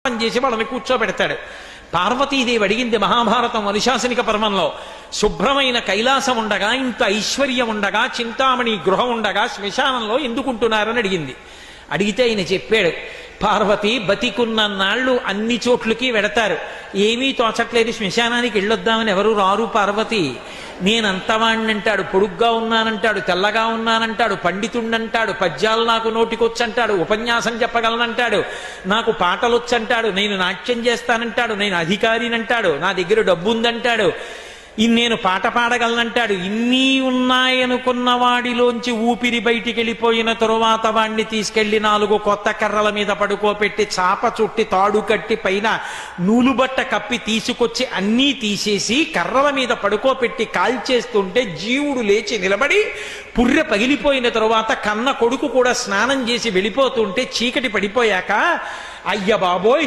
చేసి వాళ్ళని కూర్చోబెడతాడు. పార్వతీదేవి అడిగింది మహాభారతం అనుశాసనిక పర్వంలో, శుభ్రమైన కైలాసం ఉండగా, ఇంత ఐశ్వర్యం ఉండగా, చింతామణి గృహం ఉండగా శ్మశానంలో ఎందుకుంటున్నారని అడిగింది. అడిగితే ఆయన చెప్పాడు, పార్వతి బతికున్న నాళ్ళు అన్ని చోట్లకి వెడతారు, ఏమీ తోచట్లేదు, శ్మశానానికి వెళ్ళొద్దామని ఎవరు రారు పార్వతి. నేనంతవాణ్ణంటాడు, పొడుగ్గా ఉన్నానంటాడు, తెల్లగా ఉన్నానంటాడు, పండితుండంటాడు, పద్యాలు నాకు నోటికొచ్చంటాడు, ఉపన్యాసం చెప్పగలనంటాడు, నాకు పాటలొచ్చంటాడు, నేను నాట్యం చేస్తానంటాడు, నేను అధికారినంటాడు, నా దగ్గర డబ్బు ఉందంటాడు, నేను పాట పాడగలనంటాడు. ఇన్ని ఉన్నాయనుకున్న వాడిలోంచి ఊపిరి బయటికి వెళ్ళిపోయిన తరువాత వాణ్ణి తీసుకెళ్లి 4 కొత్త కర్రల మీద పడుకోపెట్టి చాప చుట్టి తాడు కట్టి పైన నూలుబట్ట కప్పి తీసుకొచ్చి అన్నీ తీసేసి కర్రల మీద పడుకోపెట్టి కాల్చేస్తుంటే జీవుడు లేచి నిలబడి పుర్రె పగిలిపోయిన తరువాత కన్న కొడుకు కూడా స్నానం చేసి వెళ్ళిపోతుంటే చీకటి పడిపోయాక, అయ్య బాబోయ్